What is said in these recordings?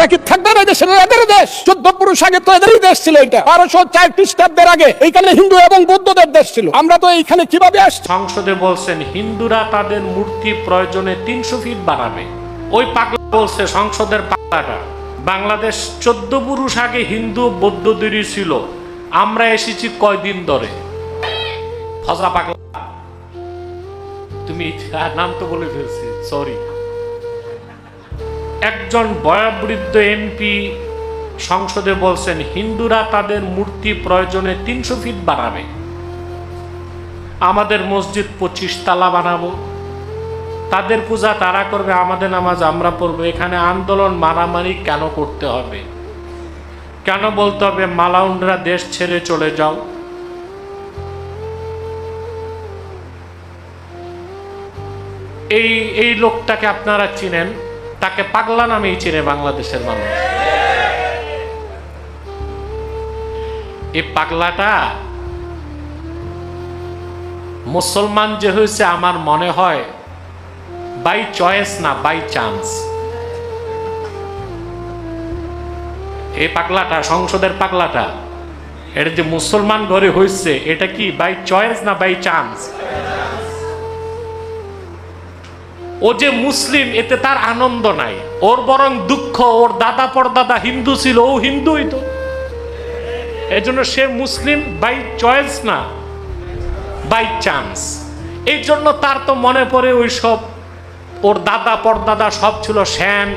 এরা কি থাকবে না দেশের? এদের দেশ। 14 পুরুষ আগে তো এদেরই দেশ ছিল। এটা 1204 খ্রিস্টাব্দের আগে এইখানে হিন্দু এবং বৌদ্ধদের দেশ ছিল। আমরা তো এইখানে কিভাবে আসছি? সংসদে বলছেন হিন্দুরা তাদের মূর্তি প্রয়োজনে 300 ফিট বাড়াবে। ওই পাগলা বলছে, সংসদের পাগলাটা, বাংলাদেশ 14 পুরুষ আগে হিন্দু বৌদ্ধদেরই ছিল, আমরা এসেছি কয়দিন ধরে। ফজা পাগলা, তুমি নাম তো বলে ফেলছি, সরি। একজন বয়োবৃদ্ধ এমপি সংসদে বলছেন হিন্দুরা তাদের মূর্তি প্রয়োজনে 300 ফিট বাড়াবে। আমাদের মসজিদ 25 তলা বানাবো, তাদের পূজা তারা করবে, আমাদের নামাজ আমরা পড়বো। এখানে আন্দোলন মারামারি কেন করতে হবে? কেন বলতে হবে মালাউনরা দেশ ছেড়ে চলে যাও? এই লোকটাকে আপনারা চিনেন, তাকে পাগলা নামেই চিনে বাংলাদেশের মানুষ। এই পাগলাটা মুসলমান যে হয়েছে আমার মনে হয় বাই চয়েস না, বাই চান্স। এই পাগলাটা, সংসদের পাগলাটা, এটা যে মুসলমান ঘরে হয়েছে, এটা কি বাই চয়েস না বাই চান্স? ও যে মুসলিম এতে তার আনন্দ নাই, ওর বরং দুঃখ। ওর দাদা পরদাদা হিন্দু ছিল, ও হিন্দুই তো, এজন্য সে মুসলিম বাই চয়েস না বাই চান্স। এই জন্য তার তো মনে পড়ে ওই সব, ওর দাদা পরদাদা সব ছিল সেন,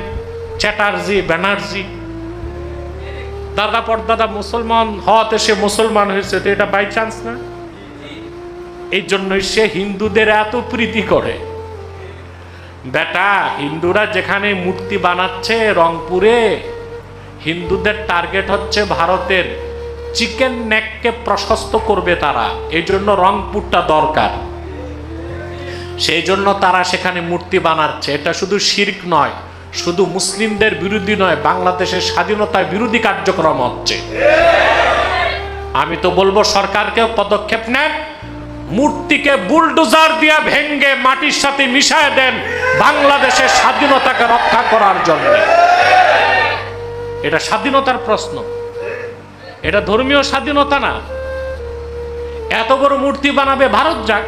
চ্যাটার্জি, ব্যানার্জি। দাদা পরদাদা মুসলমান হওয়াতে সে মুসলমান হয়েছে, তো এটা বাই চান্স না? এই জন্যই সে হিন্দুদের এত প্রীতি করে। বেটা, হিন্দুরা যেখানে মূর্তি বানাচ্ছে রংপুরে, হিন্দুদের টার্গেট হচ্ছে ভারতের চিকেন নেককে প্রশস্ত করবে তারা। এই জন্য রংপুরটা দরকার, সেই জন্য তারা সেখানে মূর্তি বানাচ্ছে। এটা শুধু শিরক নয়, শুধু মুসলিমদের বিরোধী নয়, বাংলাদেশের স্বাধীনতার বিরোধী কার্যক্রম হচ্ছে। আমি তো বলবো সরকারকেও পদক্ষেপ নেন, মূর্তিকে বুলডোজার দিয়ে ভেঙ্গে মাটির সাথে মিশায় দেন বাংলাদেশের স্বাধীনতাকে রক্ষা করার জন্য। এটা স্বাধীনতার প্রশ্ন, এটা ধর্মীয় স্বাধীনতা না। এত বড় মূর্তি বানাবে ভারত যাক।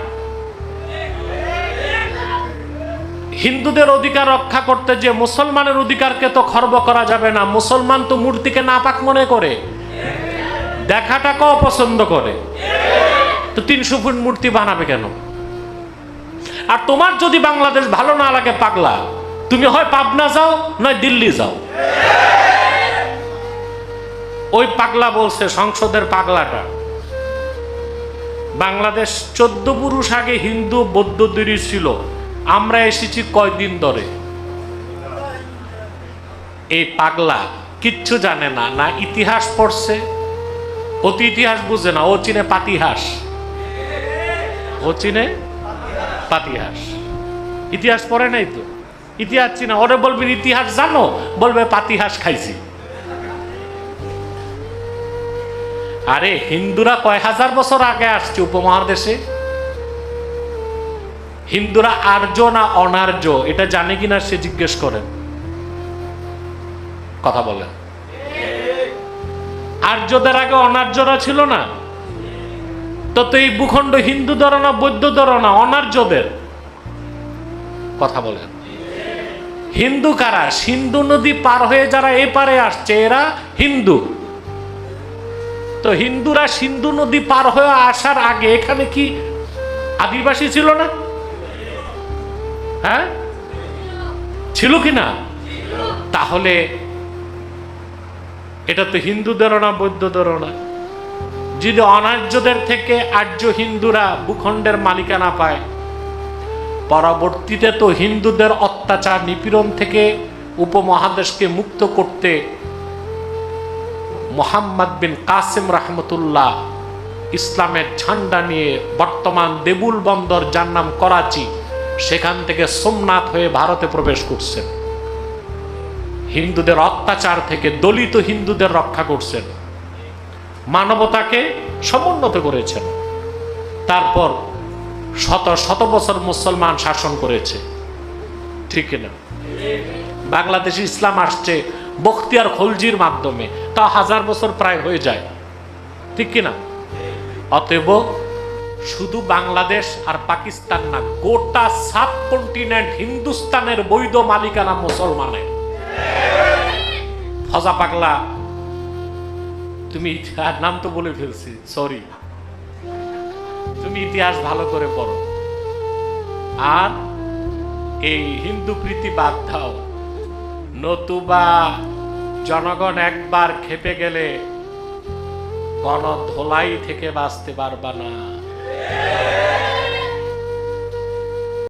হিন্দুদের অধিকার রক্ষা করতে যে মুসলমানের অধিকারকে তো খর্ব করা যাবে না। মুসলমান তো মূর্তিকে নাপাক মনে করে, দেখাটাকেও অপছন্দ করে, তো 300 ফুট মূর্তি বানাবে কেন? আর তোমার যদি বাংলাদেশ ভালো না লাগে পাগলা, তুমি হয় পাবনা যাও নয় দিল্লি যাও। ওই পাগলা বলছে, সংসদের পাগলাটা, বাংলাদেশ 14 পুরুষ আগে হিন্দু বৌদ্ধদেরই ছিল, আমরা এসেছি কয়দিন ধরে। এই পাগলা কিচ্ছু জানে না, না ইতিহাস পড়ছে, অতি ইতিহাস বুঝে না। ও চিনে পাতিহাস, ও চিনে পাতিহাস, ইতিহাস পড়ে নাই তো, ইতিহাস চিনা। ওরে বলবি ইতিহাস জানো, বলবে পাতিহাস খাইছি। আরে হিন্দুরা কয় হাজার বছর আগে আসছে উপমহাদেশে। হিন্দুরা আর্য না অনার্য এটা জানে কিনা সে জিজ্ঞেস করেন, কথা বলেন। আর্যদের আগে অনার্যরা ছিল না? তো এই ভূখণ্ড হিন্দু ধরো না বৌদ্ধ ধরো না, অনার্যদের, কথা বলেন। হিন্দু কারা? সিন্ধু নদী পার হয়ে যারা এপারে আসছে এরা হিন্দু। তো হিন্দুরা সিন্ধু নদী পার হয়ে আসার আগে এখানে কি আদিবাসী ছিল না? হ্যাঁ, ছিল কি না? তাহলে এটা তো হিন্দুদেরও না বৌদ্ধদেরও না। যদি অনার্যদের থেকে আর্য হিন্দুরা ভূখণ্ডের মালিকানা পায়, পরবর্তীতে তো হিন্দুদের অত্যাচার নিপীড়ন থেকে উপমহাদেশকে মুক্ত করতে মোহাম্মদ বিন কাসিম রহমতুল্লাহ ইসলামের ঝান্ডা নিয়ে বর্তমান দেবুল বন্দর, যার নাম করাচি, সেখান থেকে সোমনাথ হয়ে ভারতে প্রবেশ করছেন। হিন্দুদের অত্যাচার থেকে দলিত হিন্দুদের রক্ষা করছেন, মানবতাকে সমুন্নত করেছেন। তারপর শত শত বছর মুসলমান শাসন করেছে, ঠিক না? বাংলাদেশে ইসলাম আসছে বখতিয়ার খলজির মাধ্যমে, তা 1000 বছর প্রায় হয়ে যায়, ঠিক কিনা? অতএব শুধু বাংলাদেশ আর পাকিস্তান না, গোটা সাবকন্টিনেন্ট হিন্দুস্তানের বৈধ মালিকানা মুসলমানের। ফজা পাগলা, তুমি নাম তো বলে ফেলছি, সরি, তুমি ইতিহাস ভালো করে পড়ো আর এই হিন্দু প্রীতি বাদ দাও, নতুবা জনগণ একবার খেপে গেলে গণধোলাই থেকে বাঁচতে পারবা না।